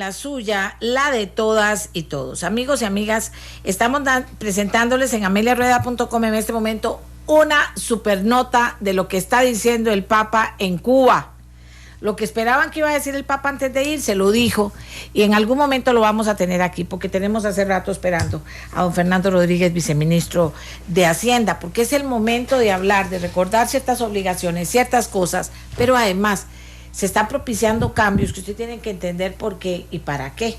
la suya, la de todas y todos. Amigos y amigas, estamos presentándoles en ameliarueda.com en este momento una super nota de lo que está diciendo el Papa en Cuba. Lo que esperaban que iba a decir el Papa antes de irse, lo dijo, y en algún momento lo vamos a tener aquí, porque tenemos hace rato esperando a don Fernando Rodríguez, viceministro de Hacienda, porque es el momento de hablar, de recordar ciertas obligaciones, ciertas cosas, pero además se están propiciando cambios que usted tiene que entender por qué y para qué.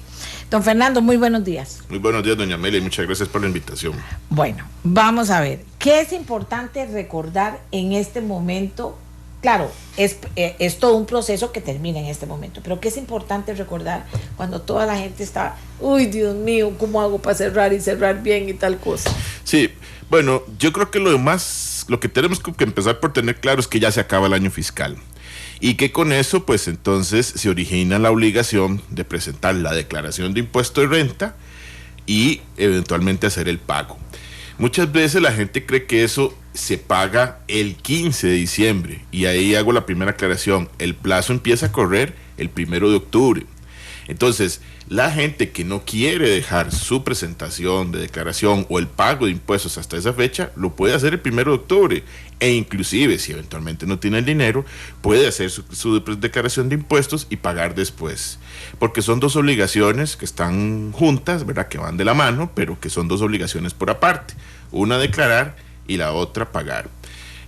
Don Fernando, muy buenos días. Muy buenos días, doña Amelia, y muchas gracias por la invitación. Bueno, vamos a ver, ¿qué es importante recordar en este momento? Claro, es todo un proceso que termina en este momento, pero ¿qué es importante recordar cuando toda la gente está, uy, Dios mío, ¿cómo hago para cerrar y cerrar bien y tal cosa? Sí, bueno, yo creo que lo que tenemos que empezar por tener claro es que ya se acaba el año fiscal y que con eso, pues entonces se origina la obligación de presentar la declaración de impuesto de renta y eventualmente hacer el pago. Muchas veces la gente cree que eso se paga el 15 de diciembre y ahí hago la primera aclaración. El plazo empieza a correr el 1 de octubre. Entonces, la gente que no quiere dejar su presentación de declaración o el pago de impuestos hasta esa fecha, lo puede hacer el 1 de octubre. E inclusive, si eventualmente no tiene el dinero, puede hacer su declaración de impuestos y pagar después. Porque son dos obligaciones que están juntas, ¿verdad? Que van de la mano, pero que son dos obligaciones por aparte. Una declarar y la otra pagar.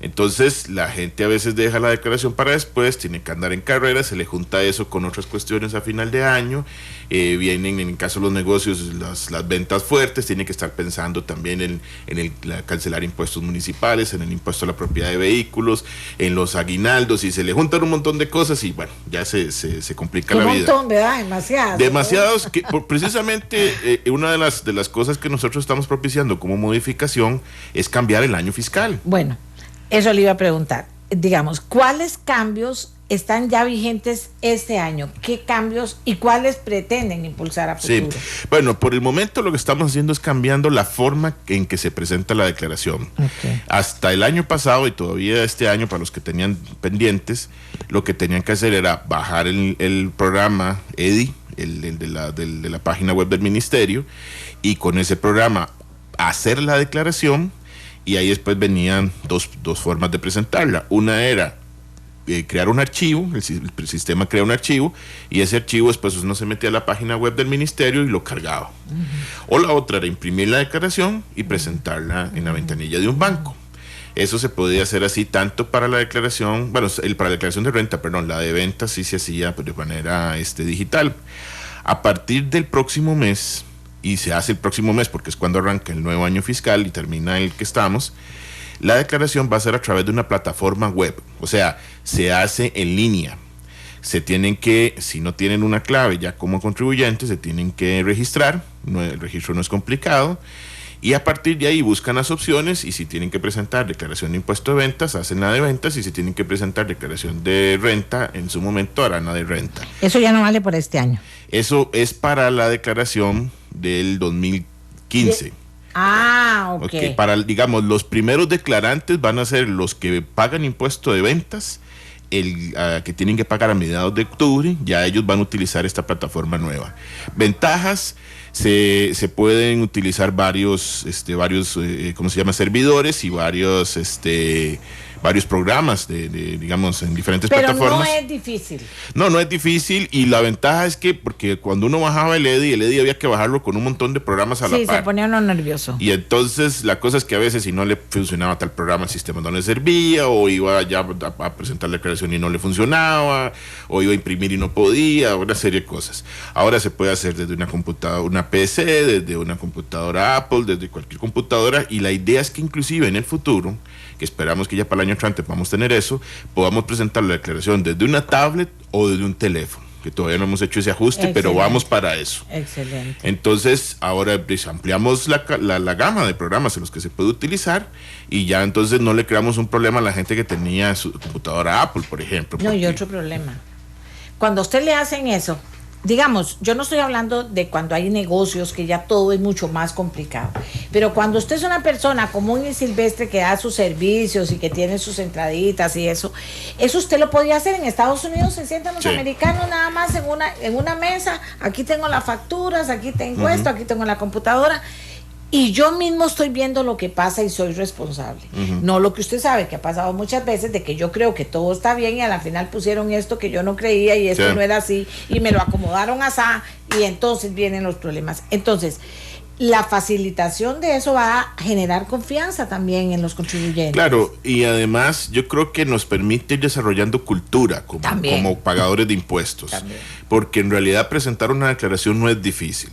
Entonces la gente a veces deja la declaración para después, tiene que andar en carrera, se le junta eso con otras cuestiones a final de año, vienen en el caso de los negocios las ventas fuertes, tiene que estar pensando también en cancelar impuestos municipales, en el impuesto a la propiedad de vehículos, en los aguinaldos, y se le juntan un montón de cosas y bueno, ya se complica la vida. Un montón, ¿verdad? Demasiados, que precisamente una de las cosas que nosotros estamos propiciando como modificación es cambiar el año fiscal. Bueno, eso le iba a preguntar, digamos, ¿cuáles cambios están ya vigentes este año? ¿Qué cambios y cuáles pretenden impulsar a futuro? Sí, bueno, por el momento lo que estamos haciendo es cambiando la forma en que se presenta la declaración. Okay. Hasta el año pasado y todavía este año, para los que tenían pendientes, lo que tenían que hacer era bajar el programa EDI, el de la página web del ministerio, y con ese programa hacer la declaración. Y ahí después venían dos formas de presentarla. Una era crear un archivo, el sistema crea un archivo, y ese archivo después uno se metía a la página web del ministerio y lo cargaba. O la otra era imprimir la declaración y presentarla en la ventanilla de un banco. Eso se podía hacer así tanto para la declaración, para la declaración de renta, perdón, la de ventas sí se hacía de manera digital. A partir del próximo mes, y se hace el próximo mes porque es cuando arranca el nuevo año fiscal y termina el que estamos, la declaración va a ser a través de una plataforma web, o sea, se hace en línea. Se tienen que, si no tienen una clave ya como contribuyentes, se tienen que registrar, el registro no es complicado, y a partir de ahí buscan las opciones, y si tienen que presentar declaración de impuesto de ventas, hacen la de ventas, y si tienen que presentar declaración de renta, en su momento harán la de renta. Eso ya no vale por este año. Eso es para la declaración del 2015. Ah, ok. Okay, para, digamos, los primeros declarantes van a ser los que pagan impuesto de ventas, que tienen que pagar a mediados de octubre, ya ellos van a utilizar esta plataforma nueva. Ventajas: se pueden utilizar varios ¿cómo se llama? Servidores y varios programas digamos, en diferentes plataformas. Pero no es difícil. No es difícil, y la ventaja es que, porque cuando uno bajaba el EDI había que bajarlo con un montón de programas a la par. Sí, se ponía uno nervioso. Y entonces la cosa es que a veces, si no le funcionaba tal programa, el sistema no le servía, o iba ya a presentar la declaración y no le funcionaba, o iba a imprimir y no podía, una serie de cosas. Ahora se puede hacer desde una computadora, una PC, desde una computadora Apple, desde cualquier computadora, y la idea es que inclusive en el futuro, que esperamos que ya para el año entrante podamos tener eso, podamos presentar la declaración desde una tablet o desde un teléfono, que todavía no hemos hecho ese ajuste. Excelente. Pero vamos para eso. Excelente. Entonces ahora ampliamos la gama de programas en los que se puede utilizar, y ya entonces no le creamos un problema a la gente que tenía su computadora Apple, por ejemplo. No, y otro problema: cuando a usted le hacen eso, digamos, yo no estoy hablando de cuando hay negocios, que ya todo es mucho más complicado, pero cuando usted es una persona común y silvestre que da sus servicios y que tiene sus entraditas y eso usted lo podía hacer en Estados Unidos. Se sientan los americanos nada más en una mesa, aquí tengo las facturas, aquí tengo esto, aquí tengo la computadora, y yo mismo estoy viendo lo que pasa y soy responsable. No lo que usted sabe que ha pasado muchas veces, de que yo creo que todo está bien y a la final pusieron esto que yo no creía y esto no era así y me lo acomodaron así, y entonces vienen los problemas. Entonces, la facilitación de eso va a generar confianza también en los contribuyentes. Claro, y además yo creo que nos permite ir desarrollando cultura como pagadores de impuestos. También. Porque en realidad presentar una declaración no es difícil.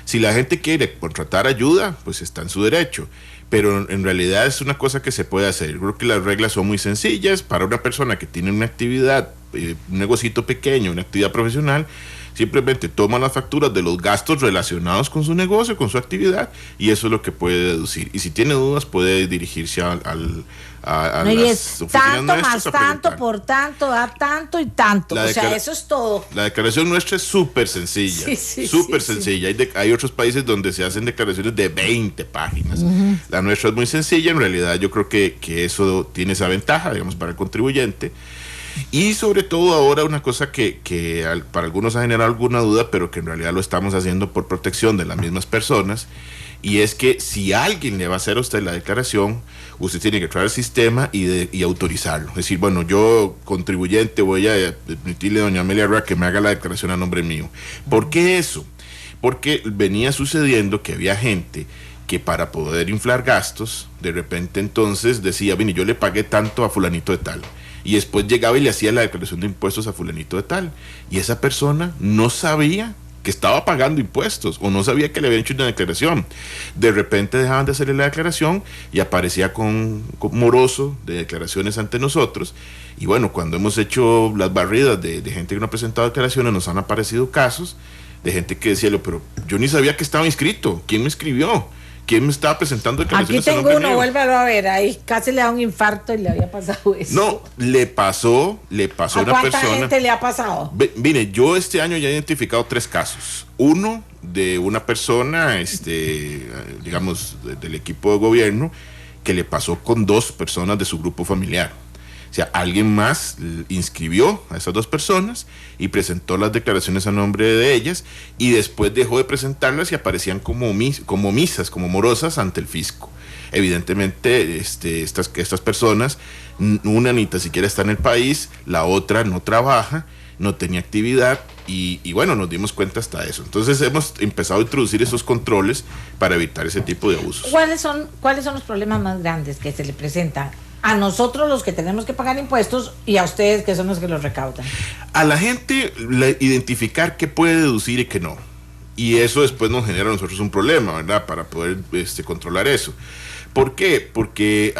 Si la gente quiere contratar ayuda, pues está en su derecho. Pero en realidad es una cosa que se puede hacer. Creo que las reglas son muy sencillas. Para una persona que tiene una actividad, un negocito pequeño, una actividad profesional, simplemente toma las facturas de los gastos relacionados con su negocio, con su actividad, y eso es lo que puede deducir. Y si tiene dudas, puede dirigirse a las oficinas tanto más tanto por tanto, da tanto y tanto. O sea, eso es todo. La declaración nuestra es súper sencilla. Súper sencilla. Hay otros países donde se hacen declaraciones de 20 páginas. La nuestra es muy sencilla. En realidad, yo creo que eso tiene esa ventaja, digamos, para el contribuyente. Y sobre todo ahora una cosa que para algunos ha generado alguna duda, pero que en realidad lo estamos haciendo por protección de las mismas personas, y es que si alguien le va a hacer a usted la declaración, usted tiene que traer el sistema y autorizarlo. Es decir, bueno, yo contribuyente voy a permitirle a doña Amelia Rueda que me haga la declaración a nombre mío. ¿Por qué eso? Porque venía sucediendo que había gente que para poder inflar gastos, de repente entonces decía, mire, yo le pagué tanto a fulanito de tal, y después llegaba y le hacía la declaración de impuestos a fulanito de tal, y esa persona no sabía que estaba pagando impuestos, o no sabía que le habían hecho una declaración. De repente dejaban de hacerle la declaración y aparecía con moroso de declaraciones ante nosotros. Y bueno, cuando hemos hecho las barridas de gente que no ha presentado declaraciones, nos han aparecido casos de gente que decía, pero yo ni sabía que estaba inscrito. ¿Quién me escribió? ¿Quién me estaba presentando declaraciones? Aquí tengo uno, vuélvalo a ver, ahí casi le da un infarto y le había pasado eso. No, le pasó a una persona. ¿Cuánta gente le ha pasado? Mire, yo este año ya he identificado 3 casos. Uno de una persona, digamos, del equipo de gobierno, que le pasó con 2 personas de su grupo familiar. O sea, alguien más inscribió a esas 2 personas y presentó las declaraciones a nombre de ellas, y después dejó de presentarlas y aparecían como misas, como morosas ante el fisco. Evidentemente, estas personas, una ni tan siquiera está en el país, la otra no trabaja, no tenía actividad, y bueno, nos dimos cuenta hasta eso. Entonces hemos empezado a introducir esos controles para evitar ese tipo de abusos. ¿Cuáles son los problemas más grandes que se le presentan a nosotros, los que tenemos que pagar impuestos, y a ustedes, que son los que los recaudan? A la gente identificar qué puede deducir y qué no. Y eso después nos genera a nosotros un problema, ¿verdad? Para poder controlar eso. ¿Por qué? Porque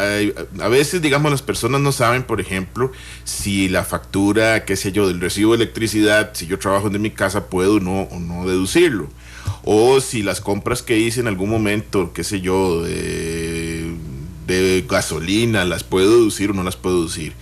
a veces, digamos, las personas no saben, por ejemplo, si la factura, qué sé yo, del recibo de electricidad, si yo trabajo en mi casa, puedo o no deducirlo. O si las compras que hice en algún momento, qué sé yo, de gasolina, ¿las puedo deducir o no las puedo deducir?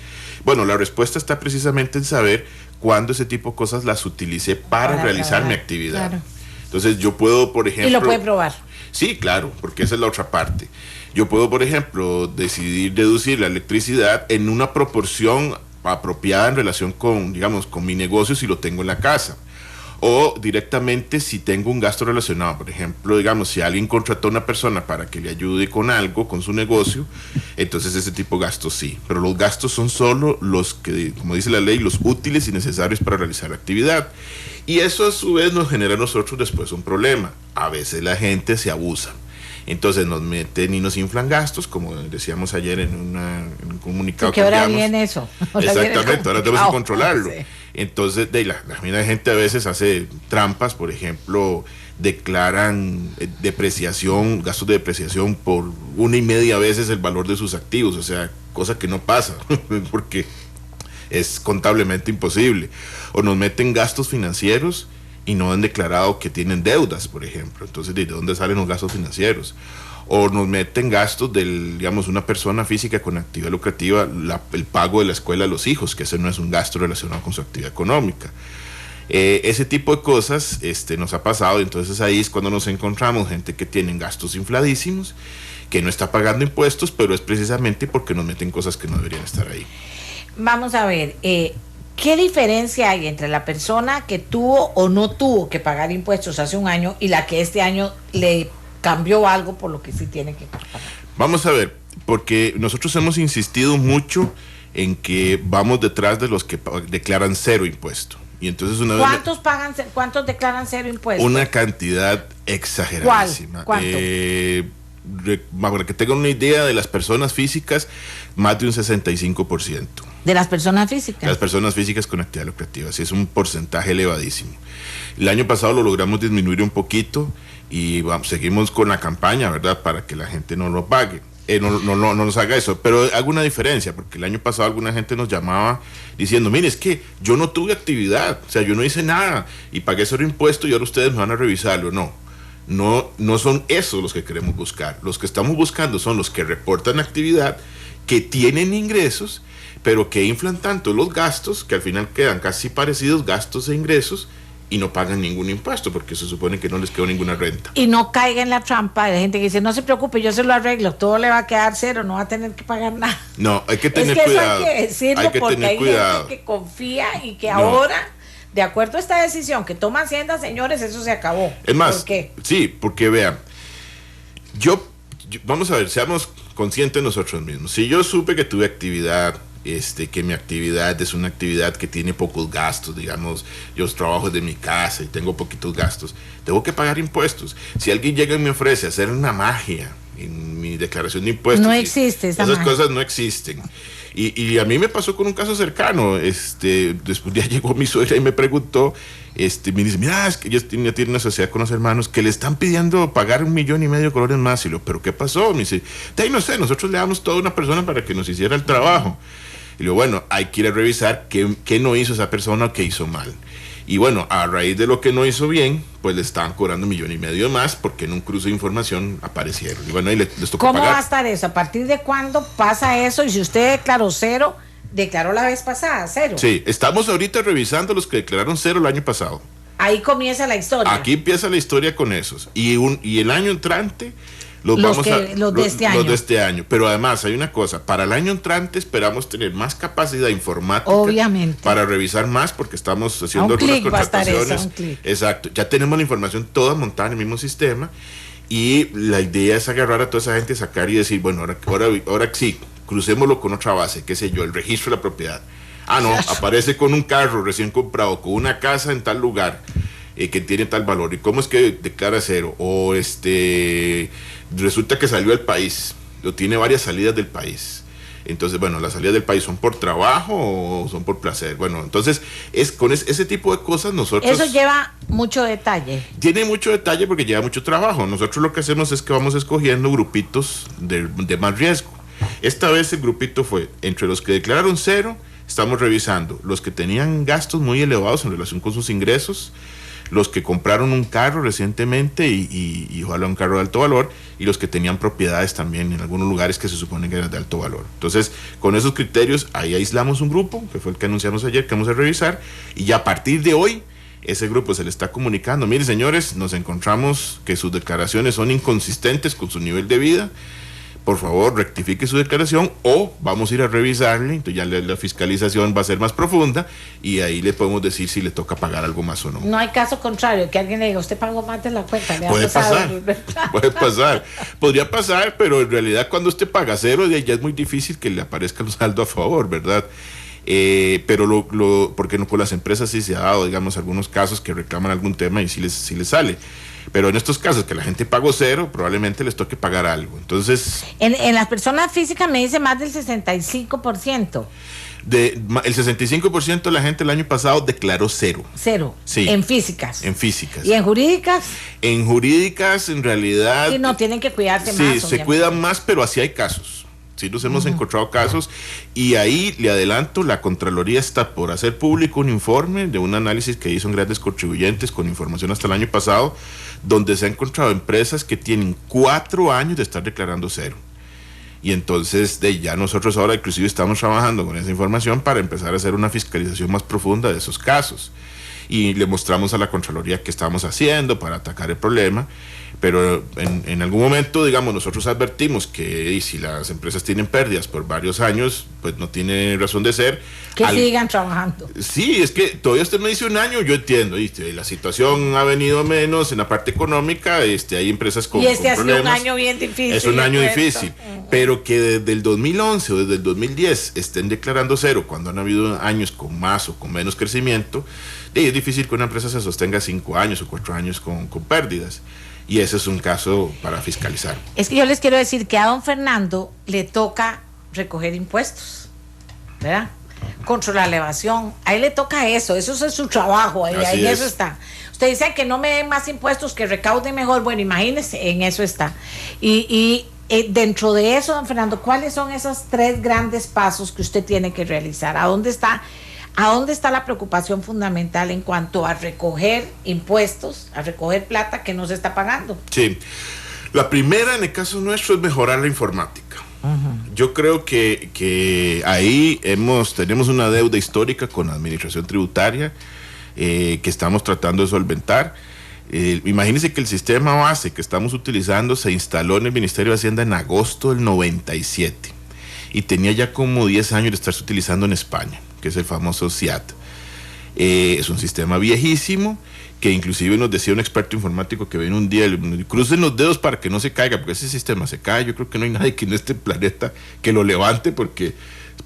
Bueno, la respuesta está precisamente en saber cuándo ese tipo de cosas las utilicé para realizar mi actividad. Claro. Entonces yo puedo, por ejemplo... ¿Y lo puede probar? Sí, claro, porque esa es la otra parte. Yo puedo, por ejemplo, decidir deducir la electricidad en una proporción apropiada en relación con, digamos, con mi negocio si lo tengo en la casa. O directamente si tengo un gasto relacionado, por ejemplo, digamos, si alguien contrató a una persona para que le ayude con algo, con su negocio, entonces ese tipo de gastos sí. Pero los gastos son solo los que, como dice la ley, los útiles y necesarios para realizar la actividad. Y eso a su vez nos genera a nosotros después un problema. A veces la gente se abusa. Entonces nos meten y nos inflan gastos, como decíamos ayer en un comunicado. ¿Qué hora viene eso? Exactamente, ahora tenemos que controlarlo. Sí. Entonces, la gente a veces hace trampas, por ejemplo, declaran depreciación, gastos de depreciación por 1.5 veces el valor de sus activos, o sea, cosa que no pasa, porque es contablemente imposible. O nos meten gastos financieros y no han declarado que tienen deudas, por ejemplo. Entonces, ¿de dónde salen los gastos financieros? O nos meten gastos digamos, una persona física con actividad lucrativa, el pago de la escuela a los hijos, que ese no es un gasto relacionado con su actividad económica. Ese tipo de cosas nos ha pasado, entonces ahí es cuando nos encontramos gente que tienen gastos infladísimos, que no está pagando impuestos, pero es precisamente porque nos meten cosas que no deberían estar ahí. Vamos a ver, ¿qué diferencia hay entre la persona que tuvo o no tuvo que pagar impuestos hace un año y la que este año le cambió algo por lo que sí tiene que pagar? Vamos a ver, porque nosotros hemos insistido mucho en que vamos detrás de los que declaran cero impuesto. Y entonces ¿Cuántos declaran cero impuestos? Una cantidad exageradísima. ¿Cuánto? Para que tengan una idea, de las personas físicas, más de un 65%. ¿De las personas físicas? Las personas físicas con actividad lucrativa, sí, es un porcentaje elevadísimo. El año pasado lo logramos disminuir un poquito y seguimos con la campaña, ¿verdad?, para que la gente no lo pague. No nos haga eso, pero hago una diferencia, porque el año pasado alguna gente nos llamaba diciendo, mire, es que yo no tuve actividad, o sea, yo no hice nada y pagué ese impuesto y ahora ustedes me van a revisarlo. No son esos los que queremos buscar. Los que estamos buscando son los que reportan actividad, que tienen ingresos, pero que inflan tanto los gastos que al final quedan casi parecidos gastos e ingresos, y no pagan ningún impuesto porque se supone que no les quedó ninguna renta. Y no caiga en la trampa de gente que dice, no se preocupe, yo se lo arreglo, todo le va a quedar cero, no va a tener que pagar nada. No, hay que tener cuidado. Eso hay que decirlo, porque hay gente que confía y que ahora, de acuerdo a esta decisión que toma Hacienda, señores, eso se acabó. Es más, ¿por qué? Sí, porque vean, vamos a ver, seamos conscientes nosotros mismos. Si yo supe que tuve actividad, que mi actividad es una actividad que tiene pocos gastos, digamos, yo trabajo desde mi casa y tengo poquitos gastos, tengo que pagar impuestos. Si alguien llega y me ofrece hacer una magia en mi declaración de impuestos, no existe esa esas magia. Cosas no existen. Y a mí me pasó con un caso cercano. Después ya llegó mi suegra y me preguntó, me dice, mira, es que ella tiene una sociedad con los hermanos que le están pidiendo pagar 1,5 millones de colones más. Y yo, ¿pero qué pasó? Me dice, no sé, nosotros le damos toda una persona para que nos hiciera el trabajo. Y digo, bueno, hay que ir a revisar qué no hizo esa persona o qué hizo mal. Y bueno, a raíz de lo que no hizo bien, pues le estaban cobrando 1,5 millones más porque en un cruce de información aparecieron. Y bueno, ahí les tocó ¿Cómo pagar. va a estar eso? ¿A partir de cuándo pasa eso? Y si usted declaró cero, declaró la vez pasada cero. Sí, estamos ahorita revisando los que declararon cero el año pasado. Ahí comienza la historia. Aquí empieza la historia con esos. Y el año entrante los de este año. Pero además hay una cosa, para el año entrante esperamos tener más capacidad informática. Obviamente. Para revisar más, porque estamos haciendo algunas contrataciones. Exacto. Ya tenemos la información toda montada en el mismo sistema. Y la idea es agarrar a toda esa gente, sacar y decir, bueno, ahora sí, crucémoslo con otra base, qué sé yo, el registro de la propiedad. Ah, no, aparece con un carro recién comprado, con una casa en tal lugar, que tiene tal valor. ¿Y cómo es que declara cero? O resulta que salió del país, o tiene varias salidas del país. Entonces, bueno, las salidas del país son por trabajo o son por placer. Bueno, entonces, con ese tipo de cosas nosotros... Eso lleva mucho detalle. Tiene mucho detalle porque lleva mucho trabajo. Nosotros lo que hacemos es que vamos escogiendo grupitos de más riesgo. Esta vez el grupito fue, entre los que declararon cero, estamos revisando los que tenían gastos muy elevados en relación con sus ingresos, los que compraron un carro recientemente y ojalá un carro de alto valor, y los que tenían propiedades también en algunos lugares que se supone que eran de alto valor. Entonces, con esos criterios, ahí aislamos un grupo, que fue el que anunciamos ayer, que vamos a revisar, y ya a partir de hoy, ese grupo se le está comunicando, mire señores, nos encontramos que sus declaraciones son inconsistentes con su nivel de vida, por favor rectifique su declaración o vamos a ir a revisarle, entonces ya la fiscalización va a ser más profunda y ahí le podemos decir si le toca pagar algo más o no. No hay caso contrario, que alguien le diga, usted pagó más de la cuenta. Puede pasar, podría pasar, pero en realidad cuando usted paga cero ya es muy difícil que le aparezca un saldo a favor, ¿verdad? Pero porque con las empresas sí se ha dado, digamos, algunos casos que reclaman algún tema y sí les sale. Pero en estos casos que la gente pagó cero, probablemente les toque pagar algo. Entonces... En las personas físicas me dice más del 65%. El 65% de la gente el año pasado declaró cero. Cero. Sí. En físicas. En físicas. ¿Y en jurídicas? En jurídicas, en realidad... Sí, no, tienen que cuidarse más. Sí, se cuidan más, pero así hay casos. Sí, nos hemos encontrado casos y ahí le adelanto, la Contraloría está por hacer público un informe de un análisis que hizo en Grandes Contribuyentes con información hasta el año pasado, donde se han encontrado empresas que tienen 4 años de estar declarando cero. Y entonces ya nosotros ahora inclusive estamos trabajando con esa información para empezar a hacer una fiscalización más profunda de esos casos. y le mostramos a la Contraloría qué estábamos haciendo para atacar el problema. Pero en algún momento, digamos, nosotros advertimos que si las empresas tienen pérdidas por varios años, pues no tiene razón de ser. Que sigan trabajando. Sí, es que todavía usted me dice un año, yo entiendo, la situación ha venido menos en la parte económica, hay empresas con problemas. Y ha sido un año bien difícil. Es un año difícil, pero que desde el 2011 o desde el 2010 estén declarando cero cuando han habido años con más o con menos crecimiento, es difícil que una empresa se sostenga 5 años o 4 años con pérdidas. Y ese es un caso para fiscalizar. Es que yo les quiero decir que a don Fernando le toca recoger impuestos, ¿verdad? Controlar la evasión. A él le toca eso es su trabajo, ahí eso está. Usted dice que no me den más impuestos, que recauden mejor. Bueno, imagínese, en eso está. Y dentro de eso, don Fernando, ¿cuáles son esos 3 grandes pasos que usted tiene que realizar? ¿A dónde está la preocupación fundamental en cuanto a recoger impuestos, a recoger plata que no se está pagando? Sí, la primera en el caso nuestro es mejorar la informática. Yo creo que ahí tenemos una deuda histórica con la administración tributaria que estamos tratando de solventar. Imagínense que el sistema base que estamos utilizando se instaló en el Ministerio de Hacienda en agosto del 97 y tenía ya como 10 años de estarse utilizando en España, que es el famoso SIAT. Es un sistema viejísimo, que inclusive nos decía un experto informático que viene un día, crucen los dedos para que no se caiga, porque ese sistema se cae. Yo creo que no hay nadie que en este planeta que lo levante, porque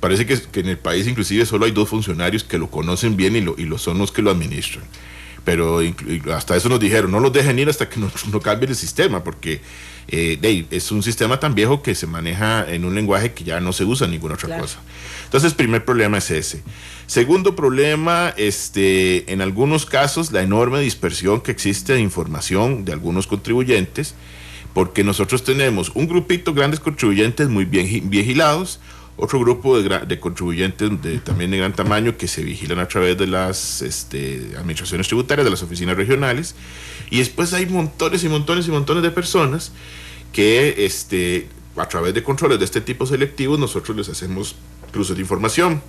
parece que en el país inclusive solo hay 2 funcionarios que lo conocen bien y son los que lo administran. Pero hasta eso nos dijeron, no los dejen ir hasta que no cambien el sistema, porque es un sistema tan viejo que se maneja en un lenguaje que ya no se usa en ninguna otra cosa. Entonces, primer problema es ese. Segundo problema, en algunos casos, la enorme dispersión que existe de información de algunos contribuyentes, porque nosotros tenemos un grupito, grandes contribuyentes muy bien vigilados, otro grupo de contribuyentes también de gran tamaño que se vigilan a través de las administraciones tributarias, de las oficinas regionales, y después hay montones y montones y montones de personas que a través de controles de este tipo selectivos nosotros les hacemos cruces de información,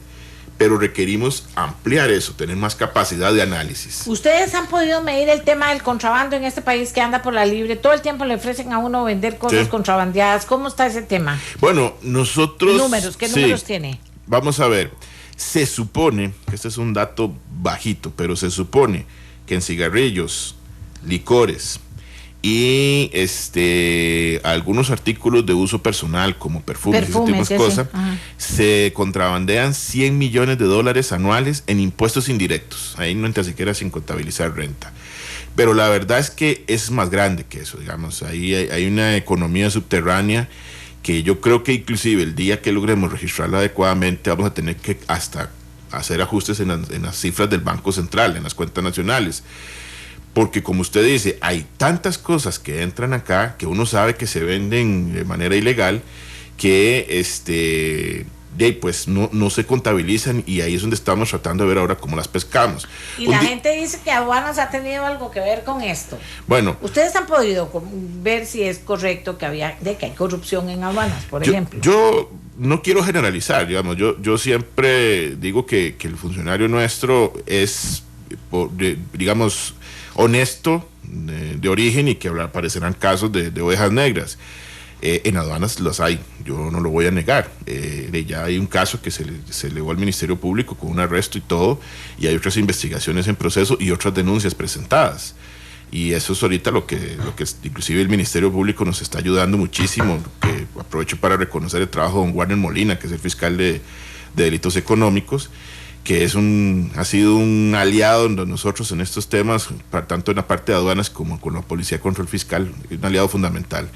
pero requerimos ampliar eso, tener más capacidad de análisis. ¿Ustedes han podido medir el tema del contrabando en este país que anda por la libre? Todo el tiempo le ofrecen a uno vender cosas contrabandeadas. ¿Cómo está ese tema? Bueno, nosotros... ¿Qué números tiene? Vamos a ver. Se supone, que este es un dato bajito, pero se supone que en cigarrillos, licores y algunos artículos de uso personal como perfumes ese tipo de cosas, se contrabandean $100 millones anuales en impuestos indirectos. Ahí no entra siquiera sin contabilizar renta. Pero la verdad es que es más grande que eso, digamos. Ahí hay una economía subterránea que yo creo que inclusive el día que logremos registrarla adecuadamente vamos a tener que hasta hacer ajustes en las cifras del Banco Central, en las cuentas nacionales. Porque como usted dice, hay tantas cosas que entran acá que uno sabe que se venden de manera ilegal que pues no se contabilizan, y ahí es donde estamos tratando de ver ahora cómo las pescamos. Y la gente dice que aduanas ha tenido algo que ver con esto. Bueno, ustedes han podido ver si es correcto que hay corrupción en aduanas, por ejemplo. Yo no quiero generalizar, digamos, yo siempre digo que el funcionario nuestro es, digamos, honesto de origen, y que aparecerán casos de ovejas negras. En aduanas las hay, yo no lo voy a negar. Ya hay un caso que se elevó al Ministerio Público con un arresto y todo, y hay otras investigaciones en proceso y otras denuncias presentadas. Y eso es ahorita lo que inclusive el Ministerio Público nos está ayudando muchísimo, que aprovecho para reconocer el trabajo de don Warner Molina, que es el fiscal de delitos económicos, que ha sido un aliado de nosotros en estos temas, tanto en la parte de aduanas como con la Policía de Control Fiscal, un aliado fundamental.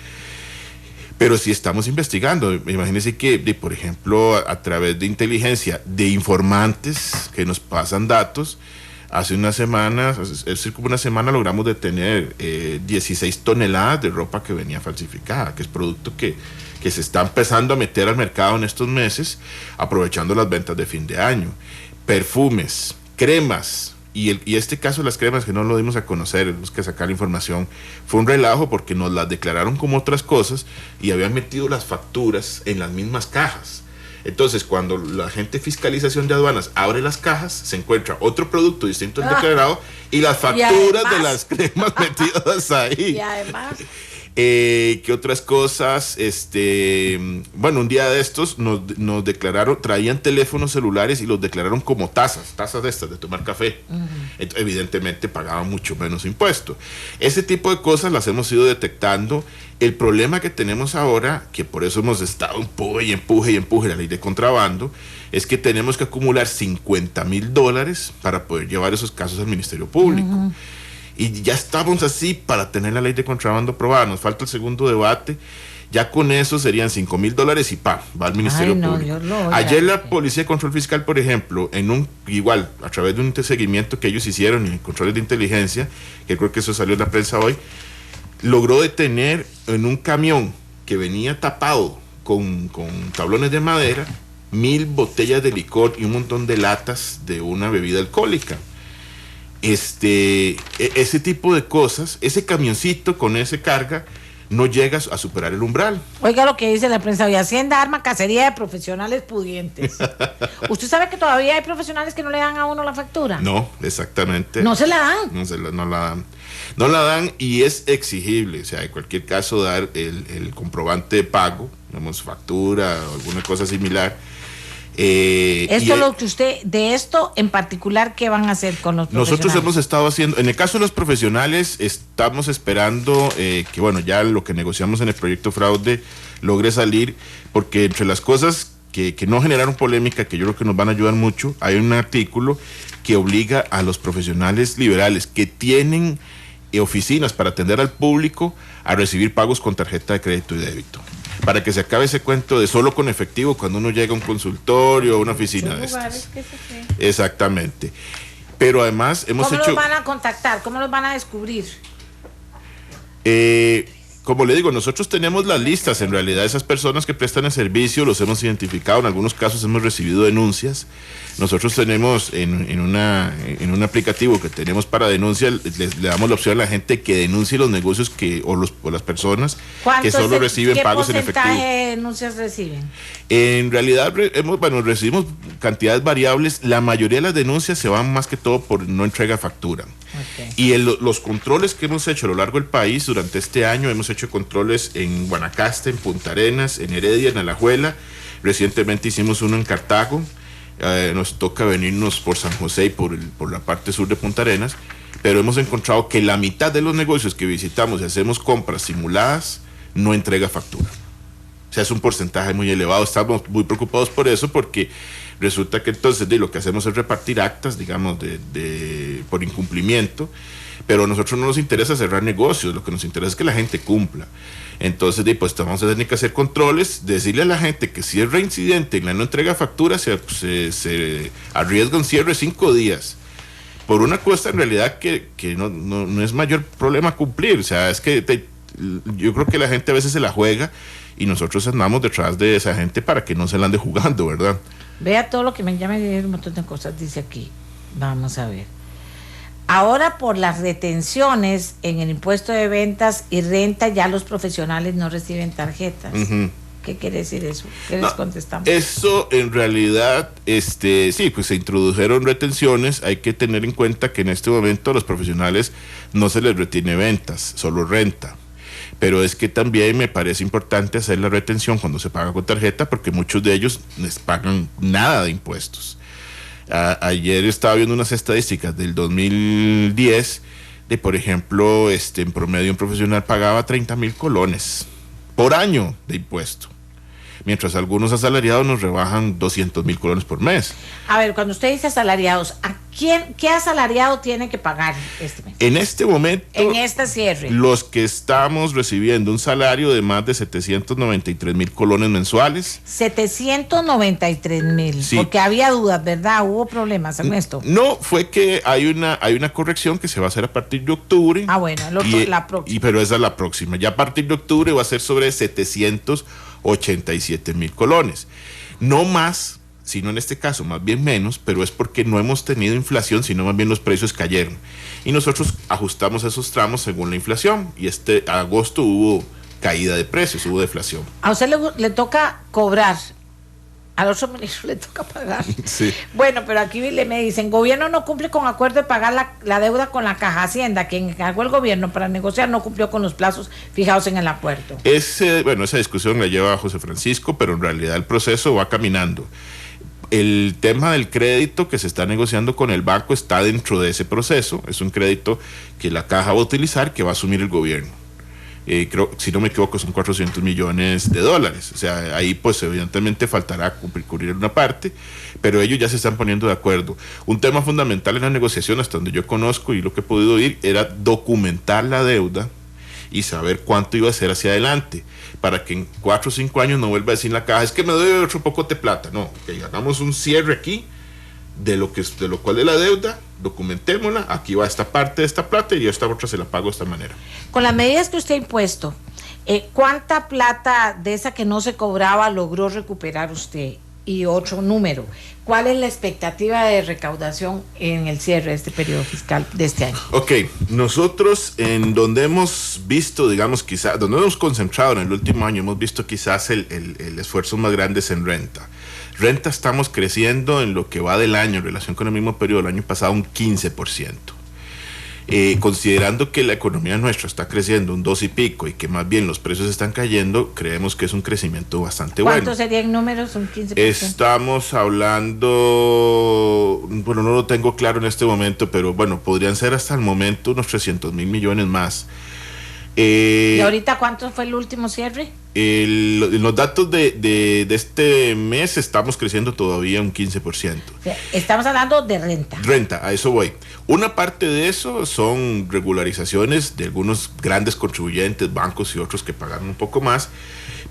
Pero sí estamos investigando. Imagínense que, por ejemplo, a través de inteligencia de informantes que nos pasan datos, hace como una semana logramos detener 16 toneladas de ropa que venía falsificada, que es producto que se está empezando a meter al mercado en estos meses, aprovechando las ventas de fin de año. Perfumes, cremas, y este caso de las cremas, que no lo dimos a conocer, tenemos que sacar la información, fue un relajo porque nos las declararon como otras cosas y habían metido las facturas en las mismas cajas. Entonces, cuando la gente de fiscalización de aduanas abre las cajas, se encuentra otro producto distinto al declarado y las facturas de las cremas metidas ahí. Y además... ¿Qué otras cosas? Bueno, un día de estos nos declararon, traían teléfonos celulares y los declararon como tazas de estas, de tomar café. Evidentemente pagaban mucho menos impuesto. Ese tipo de cosas las hemos ido detectando. El problema que tenemos ahora, que por eso hemos estado empuje la ley de contrabando, es que tenemos que acumular $50,000 para poder llevar esos casos al Ministerio Público. Y ya estamos así para tener la ley de contrabando aprobada. Nos falta el segundo debate. Ya con eso serían $5,000 y va al Ministerio Público. Ayer la Policía de Control Fiscal, por ejemplo, igual, a través de un seguimiento que ellos hicieron y controles de inteligencia, que creo que eso salió en la prensa hoy, logró detener en un camión que venía tapado con tablones de madera 1,000 botellas de licor y un montón de latas de una bebida alcohólica. Ese tipo de cosas, ese camioncito con esa carga no llega a superar el umbral. Oiga lo que dice la prensa hoy: Hacienda arma cacería de profesionales pudientes. ¿Usted sabe que todavía hay profesionales que no le dan a uno la factura? No, exactamente. ¿No se la dan? No la dan y es exigible. O sea, en cualquier caso dar el comprobante de pago, digamos, factura o alguna cosa similar. De esto en particular, ¿qué van a hacer con los profesionales? Nosotros hemos estado haciendo, en el caso de los profesionales, estamos esperando que, bueno, ya lo que negociamos en el proyecto fraude logre salir, porque entre las cosas que no generaron polémica, que yo creo que nos van a ayudar mucho, hay un artículo que obliga a los profesionales liberales que tienen oficinas para atender al público a recibir pagos con tarjeta de crédito y débito, para que se acabe ese cuento de solo con efectivo cuando uno llega a un consultorio o a una oficina de estas. Exactamente. Pero además hemos hecho... ¿Cómo los van a contactar? ¿Cómo los van a descubrir? Como le digo, nosotros tenemos las listas. En realidad, esas personas que prestan el servicio los hemos identificado. En algunos casos hemos recibido denuncias. Nosotros tenemos en un aplicativo que tenemos para denuncia, le damos la opción a la gente que denuncie los negocios o las personas que solo reciben pagos en efectivo. ¿Qué porcentaje de denuncias reciben? En realidad recibimos cantidades variables. La mayoría de las denuncias se van más que todo por no entrega de factura. Okay. Y los controles que hemos hecho a lo largo del país durante este año, hemos hecho controles en Guanacaste, en Punta Arenas, en Heredia, en Alajuela. Recientemente hicimos uno en Cartago. Nos toca venirnos por San José y por la parte sur de Punta Arenas, pero hemos encontrado que la mitad de los negocios que visitamos y hacemos compras simuladas no entrega factura. O sea, es un porcentaje muy elevado. Estamos muy preocupados por eso, porque resulta que entonces lo que hacemos es repartir actas, digamos, por incumplimiento, pero a nosotros no nos interesa cerrar negocios, lo que nos interesa es que la gente cumpla. Entonces, pues vamos a tener que hacer controles, decirle a la gente que si es reincidente en la no entrega de factura, se arriesga un cierre de 5 días. Por una cosa en realidad que no es mayor problema cumplir. O sea, es que yo creo que la gente a veces se la juega y nosotros andamos detrás de esa gente para que no se la ande jugando, ¿verdad? Vea todo lo que me llama un montón de cosas, dice aquí. Vamos a ver. Ahora, por las retenciones en el impuesto de ventas y renta, ya los profesionales no reciben tarjetas. Uh-huh. ¿Qué quiere decir eso? ¿Qué les contestamos? Eso en realidad, sí, pues se introdujeron retenciones. Hay que tener en cuenta que en este momento a los profesionales no se les retiene ventas, solo renta. Pero es que también me parece importante hacer la retención cuando se paga con tarjeta, porque muchos de ellos les pagan nada de impuestos. Ayer estaba viendo unas estadísticas del 2010 de, por ejemplo, en promedio un profesional pagaba 30,000 colones por año de impuesto, mientras algunos asalariados nos rebajan 200,000 colones por mes. A ver, cuando usted dice asalariados, ¿qué asalariado tiene que pagar este mes? En este momento, en este cierre, los que estamos recibiendo un salario de más de 793,000 colones mensuales. 793,000, sí. Porque había dudas, ¿verdad? Hubo problemas en esto. No, fue que hay una corrección que se va a hacer a partir de octubre. Ah, bueno, la próxima. Pero esa es la próxima. Ya a partir de octubre va a ser sobre 787,000 colones. No más, sino en este caso más bien menos, pero es porque no hemos tenido inflación, sino más bien los precios cayeron. Y nosotros ajustamos esos tramos según la inflación. Y agosto hubo caída de precios, hubo deflación. A usted le toca cobrar Al otro ministro le toca pagar. Sí. Bueno, pero aquí me dicen, gobierno no cumple con acuerdo de pagar la deuda con la Caja Hacienda, quien encargó el gobierno para negociar no cumplió con los plazos fijados en el acuerdo. Bueno, esa discusión la lleva José Francisco, pero en realidad el proceso va caminando. El tema del crédito que se está negociando con el banco está dentro de ese proceso. Es un crédito que la Caja va a utilizar, que va a asumir el gobierno. Creo, si no me equivoco, son $400 millones. O sea, ahí pues evidentemente faltará cubrir una parte, pero ellos ya se están poniendo de acuerdo. Un tema fundamental en la negociación, hasta donde yo conozco y lo que he podido oír, era documentar la deuda y saber cuánto iba a ser hacia adelante, para que en 4 o 5 años no vuelva a decir la Caja, es que me debe otro poco de plata. No, que hagamos un cierre aquí de lo cual es la deuda, documentémosla, aquí va esta parte de esta plata y esta otra se la pago de esta manera. Con las medidas que usted ha impuesto, ¿cuánta plata de esa que no se cobraba logró recuperar usted? Y otro número, ¿cuál es la expectativa de recaudación en el cierre de este periodo fiscal de este año? Ok, nosotros en donde hemos visto, digamos, quizás, donde hemos concentrado en el último año, hemos visto quizás el esfuerzo más grande es en renta. Renta estamos creciendo en lo que va del año en relación con el mismo periodo del año pasado un 15%. Considerando que la economía nuestra está creciendo un 2 y pico y que más bien los precios están cayendo, creemos que es un crecimiento bastante bueno. ¿Cuánto sería en números un 15%? Estamos hablando, bueno, no lo tengo claro en este momento, pero bueno, podrían ser hasta el momento unos 300,000 millones más. ¿Y ahorita cuánto fue el último cierre? Los datos de este mes estamos creciendo todavía un 15%. O sea, estamos hablando de renta. Renta, a eso voy. Una parte de eso son regularizaciones de algunos grandes contribuyentes, bancos y otros que pagaron un poco más,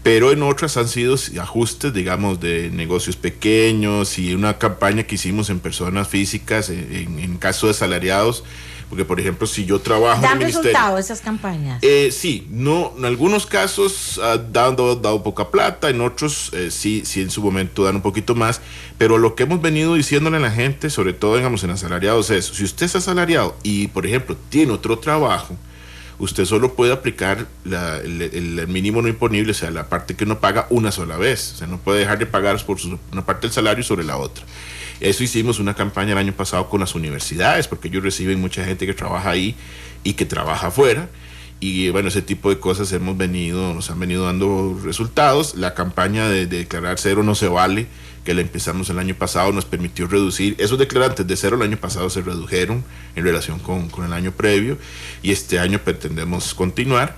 pero en otras han sido ajustes, digamos, de negocios pequeños y una campaña que hicimos en personas físicas, en caso de salariados. Porque, por ejemplo, si yo trabajo en el ministerio... ¿Dan resultado esas campañas? Sí, no, en algunos casos han dado poca plata, en otros sí en su momento dan un poquito más, pero lo que hemos venido diciéndole a la gente, sobre todo, digamos, en asalariados, es, si usted es asalariado y, por ejemplo, tiene otro trabajo, usted solo puede aplicar el mínimo no imponible, o sea, la parte que uno paga una sola vez, o sea, no puede dejar de pagar por una parte del salario sobre la otra. Eso hicimos una campaña el año pasado con las universidades, porque ellos reciben mucha gente que trabaja ahí y que trabaja afuera. Y bueno, ese tipo de cosas nos han venido dando resultados. La campaña de declarar cero no se vale, que la empezamos el año pasado, nos permitió reducir. Esos declarantes de cero el año pasado se redujeron en relación con el año previo, y este año pretendemos continuar.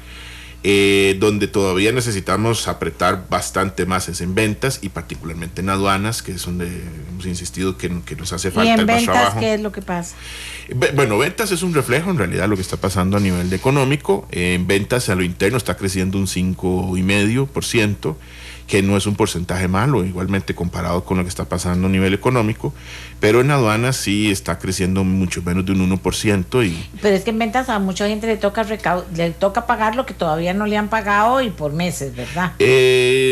Donde todavía necesitamos apretar bastante más es en ventas y particularmente en aduanas, que es donde hemos insistido que nos hace falta más trabajo. ¿Y en ventas qué es lo que pasa? Bueno, ventas es un reflejo en realidad de lo que está pasando a nivel económico. En ventas a lo interno está creciendo un 5,5%, que no es un porcentaje malo, igualmente comparado con lo que está pasando a nivel económico, pero en aduanas sí está creciendo mucho menos de un 1%. Pero es que en ventas a mucha gente le toca pagar lo que todavía no le han pagado y por meses, ¿verdad?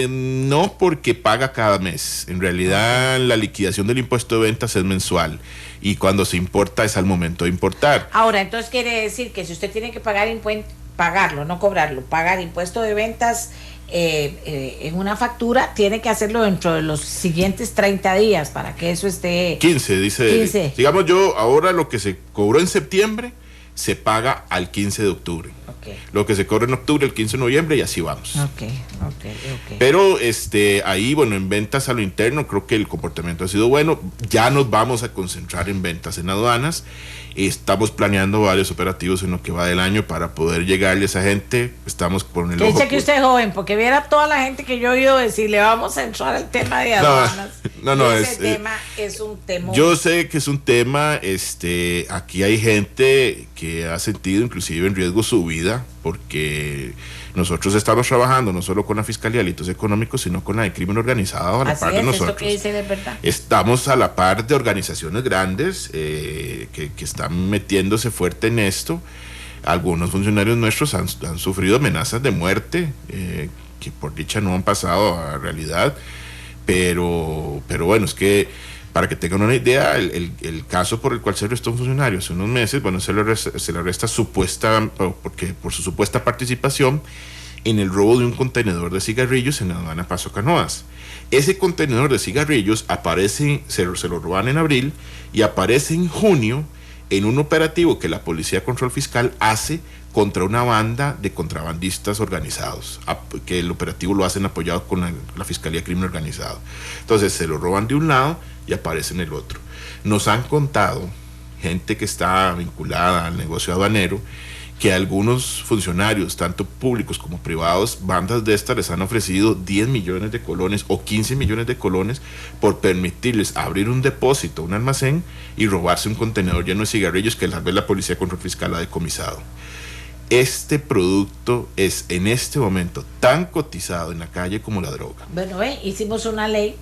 No, porque paga cada mes. En realidad la liquidación del impuesto de ventas es mensual y cuando se importa es al momento de importar. Ahora, entonces quiere decir que si usted tiene que pagarlo, no cobrarlo, pagar impuesto de ventas en una factura, tiene que hacerlo dentro de los siguientes 30 días para que eso esté... 15, dice. 15. Digamos, yo ahora lo que se cobró en septiembre se paga al 15 de octubre. Okay. Lo que se cobra en octubre, el 15 de noviembre, y así vamos. Okay. Pero ahí, bueno, en ventas a lo interno creo que el comportamiento ha sido bueno. Ya nos vamos a concentrar en ventas en aduanas. Estamos planeando varios operativos en lo que va del año para poder llegarle a esa gente. Estamos con el ojo. Dice que usted es joven, porque viera toda la gente que yo he oído decirle vamos a entrar al tema de aduanas. Ese tema es un tema. Yo sé que es un tema, aquí hay gente que ha sentido inclusive en riesgo su vida, porque nosotros estamos trabajando no solo con la Fiscalía de Delitos Económicos, sino con la de Crimen Organizado a la par de nosotros. Esto que dice de verdad. Estamos a la par de organizaciones grandes que están metiéndose fuerte en esto. Algunos funcionarios nuestros han sufrido amenazas de muerte, que por dicha no han pasado a realidad, pero bueno, es que para que tengan una idea, el caso por el cual se arrestó un funcionario hace unos meses, bueno, se le arresta por su supuesta participación en el robo de un contenedor de cigarrillos en la aduana Paso Canoas. Ese contenedor de cigarrillos aparece, se lo roban en abril y aparece en junio en un operativo que la Policía de Control Fiscal hace contra una banda de contrabandistas organizados, que el operativo lo hacen apoyado con la Fiscalía de Crimen Organizado. Entonces se lo roban de un lado y aparece en el otro. Nos han contado gente que está vinculada al negocio aduanero que algunos funcionarios, tanto públicos como privados, bandas de estas les han ofrecido 10 millones de colones o 15 millones de colones por permitirles abrir un depósito, un almacén y robarse un contenedor lleno de cigarrillos que tal vez la Policía de Control Fiscal ha decomisado. Este producto es en este momento tan cotizado en la calle como la droga. Bueno, hicimos una ley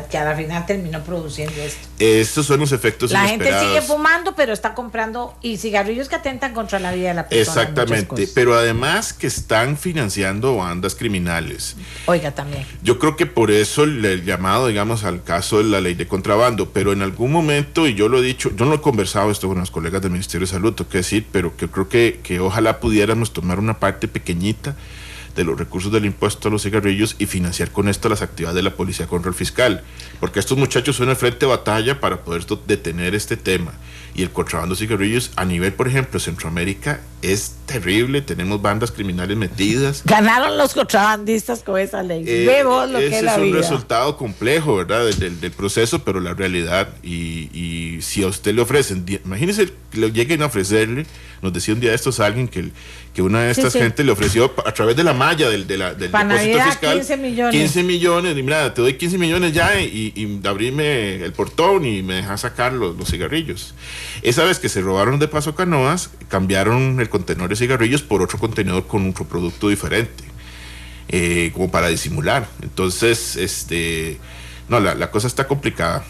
que a la final terminó produciendo esto. Estos son los efectos inesperados. La gente sigue fumando, pero está comprando y cigarrillos que atentan contra la vida de la persona. Exactamente, pero además que están financiando bandas criminales. Oiga, también. Yo creo que por eso el llamado, digamos, al caso de la ley de contrabando, pero en algún momento, y yo lo he dicho, yo no he conversado esto con los colegas del Ministerio de Salud, tengo que decir, pero que creo que ojalá pudiéramos tomar una parte pequeñita de los recursos del impuesto a los cigarrillos y financiar con esto las actividades de la Policía de Control Fiscal, porque estos muchachos son el frente de batalla para poder detener este tema. Y el contrabando de cigarrillos a nivel, por ejemplo, Centroamérica es terrible, tenemos bandas criminales metidas. Ganaron los contrabandistas con esa ley. Vemos lo que es la vida. Ese es un resultado complejo, ¿verdad? Del proceso, pero la realidad, y si a usted le ofrecen, imagínese que le lleguen a ofrecerle, nos decía un día de estos alguien que una de estas gente le ofreció a través de la malla del depósito Navidad, fiscal 15 millones, y mira, te doy 15 millones ya y abrime el portón y me dejas sacar los cigarrillos. Esa vez que se robaron de Paso Canoas, cambiaron el contenedor de cigarrillos por otro contenedor con otro producto diferente, como para disimular. Entonces, no, la cosa está complicada.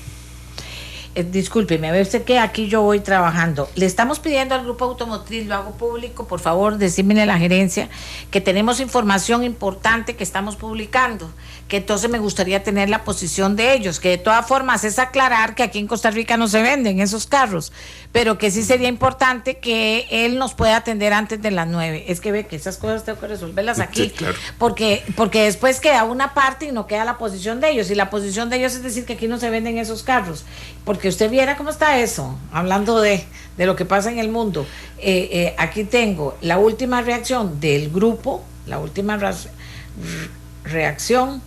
Discúlpeme, a ver usted que aquí yo voy trabajando. Le estamos pidiendo al Grupo Automotriz, lo hago público, por favor, decídmele a la gerencia que tenemos información importante que estamos publicando, que entonces me gustaría tener la posición de ellos, que de todas formas es aclarar que aquí en Costa Rica no se venden esos carros, pero que sí sería importante que él nos pueda atender antes de las 9. Es que ve que esas cosas tengo que resolverlas aquí, sí, claro. porque después queda una parte y no queda la posición de ellos, y la posición de ellos es decir que aquí no se venden esos carros, porque usted viera cómo está eso, hablando de lo que pasa en el mundo. Aquí tengo la última reacción del grupo, la última reacción.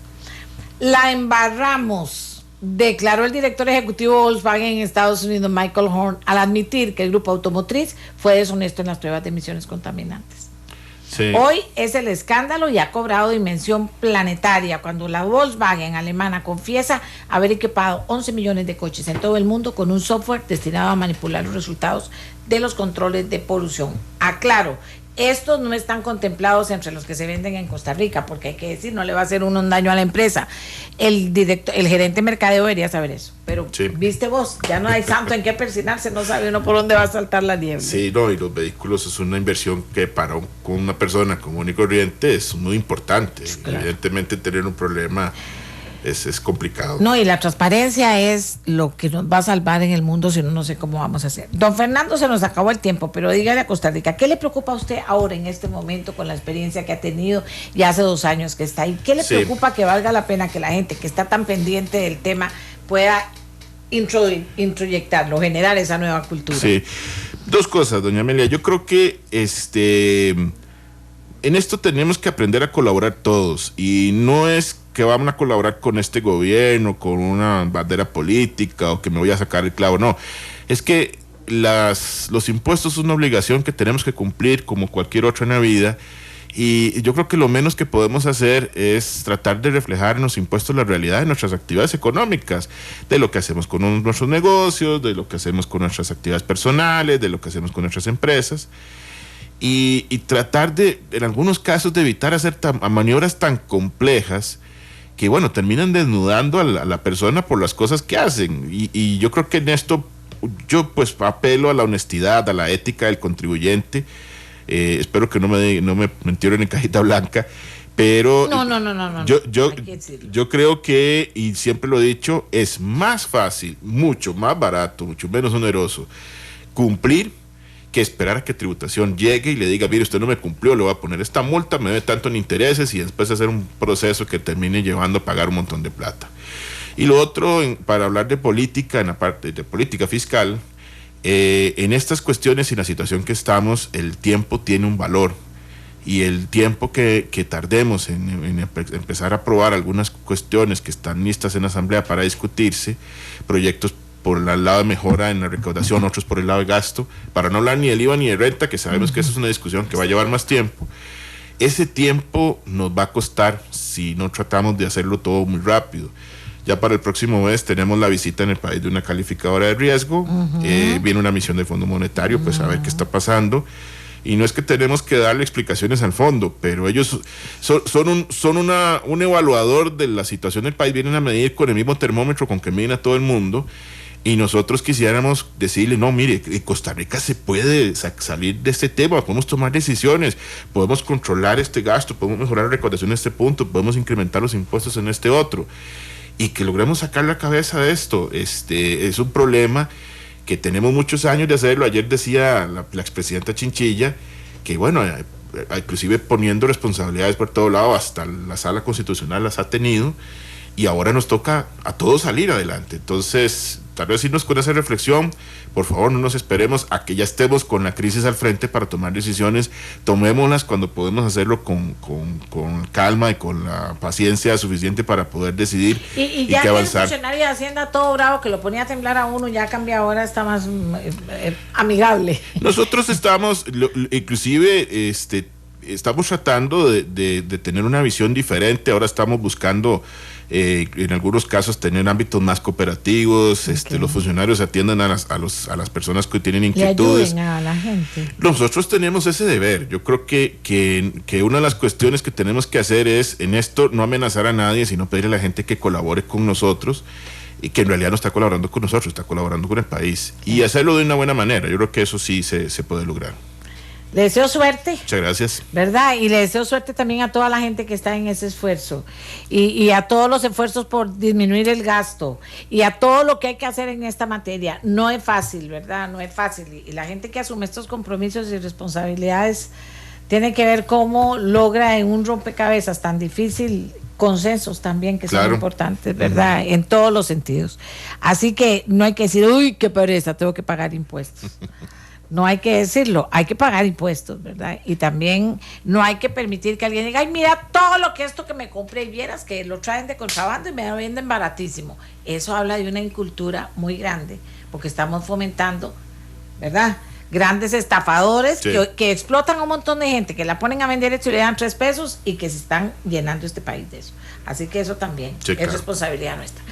La embarramos, declaró el director ejecutivo de Volkswagen en Estados Unidos, Michael Horn, al admitir que el grupo automotriz fue deshonesto en las pruebas de emisiones contaminantes. Sí. Hoy es el escándalo y ha cobrado dimensión planetaria cuando la Volkswagen alemana confiesa haber equipado 11 millones de coches en todo el mundo con un software destinado a manipular los resultados de los controles de polución. Aclaro, estos no están contemplados entre los que se venden en Costa Rica, porque hay que decir, no le va a hacer un daño a la empresa. El gerente de mercadeo debería saber eso, pero sí. Viste vos, ya no hay santo en qué persinarse, no sabe uno por dónde va a saltar la nieve. Sí, no, y los vehículos es una inversión que para con una persona común y corriente es muy importante. Claro. Evidentemente tener un problema es complicado. No, y la transparencia es lo que nos va a salvar en el mundo, si no sé cómo vamos a hacer. Don Fernando, se nos acabó el tiempo, pero dígale a Costa Rica, ¿qué le preocupa a usted ahora en este momento con la experiencia que ha tenido ya hace 2 años que está ahí? ¿Qué le preocupa que valga la pena que la gente que está tan pendiente del tema pueda introyectarlo, generar esa nueva cultura? Sí, 2 cosas, doña Amelia. Yo creo que en esto tenemos que aprender a colaborar todos, y no es que vamos a colaborar con este gobierno, con una bandera política o que me voy a sacar el clavo, no, es que los impuestos son una obligación que tenemos que cumplir como cualquier otra en la vida, y yo creo que lo menos que podemos hacer es tratar de reflejar en los impuestos la realidad de nuestras actividades económicas, de lo que hacemos con nuestros negocios, de lo que hacemos con nuestras actividades personales, de lo que hacemos con nuestras empresas. Y tratar en algunos casos, de evitar hacer maniobras tan complejas que, bueno, terminan desnudando a la persona por las cosas que hacen. Y yo creo que en esto, yo pues apelo a la honestidad, a la ética del contribuyente. Espero que no me mentieron en cajita blanca, pero no. Yo creo que, y siempre lo he dicho, es más fácil, mucho más barato, mucho menos oneroso cumplir que esperar a que tributación llegue y le diga, mire, usted no me cumplió, le voy a poner esta multa, me debe tanto en intereses, y después hacer un proceso que termine llevando a pagar un montón de plata. Y lo otro, para hablar de política, en la parte de política fiscal, en estas cuestiones y la situación que estamos, el tiempo tiene un valor, y el tiempo que tardemos en empezar a aprobar algunas cuestiones que están listas en la Asamblea para discutirse, proyectos por el lado de mejora en la recaudación, otros por el lado de gasto, para no hablar ni del IVA ni de renta, que sabemos que esa es una discusión que va a llevar más tiempo. Ese tiempo nos va a costar si no tratamos de hacerlo todo muy rápido. Ya para el próximo mes tenemos la visita en el país de una calificadora de riesgo, viene una misión del Fondo Monetario, pues a ver qué está pasando. Y no es que tenemos que darle explicaciones al fondo, pero ellos son un evaluador de la situación del país, vienen a medir con el mismo termómetro con que miden a todo el mundo, y nosotros quisiéramos decirle, no, mire, en Costa Rica se puede salir de este tema, podemos tomar decisiones, podemos controlar este gasto, podemos mejorar la recaudación en este punto, podemos incrementar los impuestos en este otro, y que logremos sacar la cabeza de esto. Es un problema que tenemos muchos años de hacerlo. Ayer decía la expresidenta Chinchilla que, bueno, inclusive poniendo responsabilidades por todo lado, hasta la Sala Constitucional las ha tenido, y ahora nos toca a todos salir adelante. Entonces, tal vez irnos con esa reflexión, por favor, no nos esperemos a que ya estemos con la crisis al frente para tomar decisiones, tomémoslas cuando podemos hacerlo con calma y con la paciencia suficiente para poder decidir y ya que avanzar. El funcionario de Hacienda todo bravo, que lo ponía a temblar a uno, ya cambia, ahora está más amigable. Nosotros estamos, inclusive, estamos tratando de tener una visión diferente. Ahora estamos buscando en algunos casos tener ámbitos más cooperativos. Los funcionarios atiendan a las personas que tienen inquietudes. Y ayuden a la gente. Nosotros tenemos ese deber. Yo creo que una de las cuestiones que tenemos que hacer es, en esto, no amenazar a nadie, sino pedirle a la gente que colabore con nosotros, y que en realidad no está colaborando con nosotros, está colaborando con el país, y hacerlo de una buena manera. Yo creo que eso sí se puede lograr. Le deseo suerte. Muchas gracias. ¿Verdad? Y le deseo suerte también a toda la gente que está en ese esfuerzo, y a todos los esfuerzos por disminuir el gasto, y a todo lo que hay que hacer en esta materia. No es fácil, ¿verdad? No es fácil. Y la gente que asume estos compromisos y responsabilidades tiene que ver cómo logra en un rompecabezas tan difícil consensos también, que son importantes, ¿verdad? En todos los sentidos. Así que no hay que decir, uy, qué pereza, tengo que pagar impuestos. No hay que decirlo, hay que pagar impuestos, ¿verdad? Y también no hay que permitir que alguien diga, ay, mira todo lo que esto que me compré, y vieras que lo traen de contrabando y me lo venden baratísimo. Eso habla de una incultura muy grande, porque estamos fomentando, ¿verdad?, grandes estafadores, sí, que explotan a un montón de gente, que la ponen a vender esto y le dan 3 pesos, y que se están llenando este país de eso. Así que eso también es responsabilidad nuestra.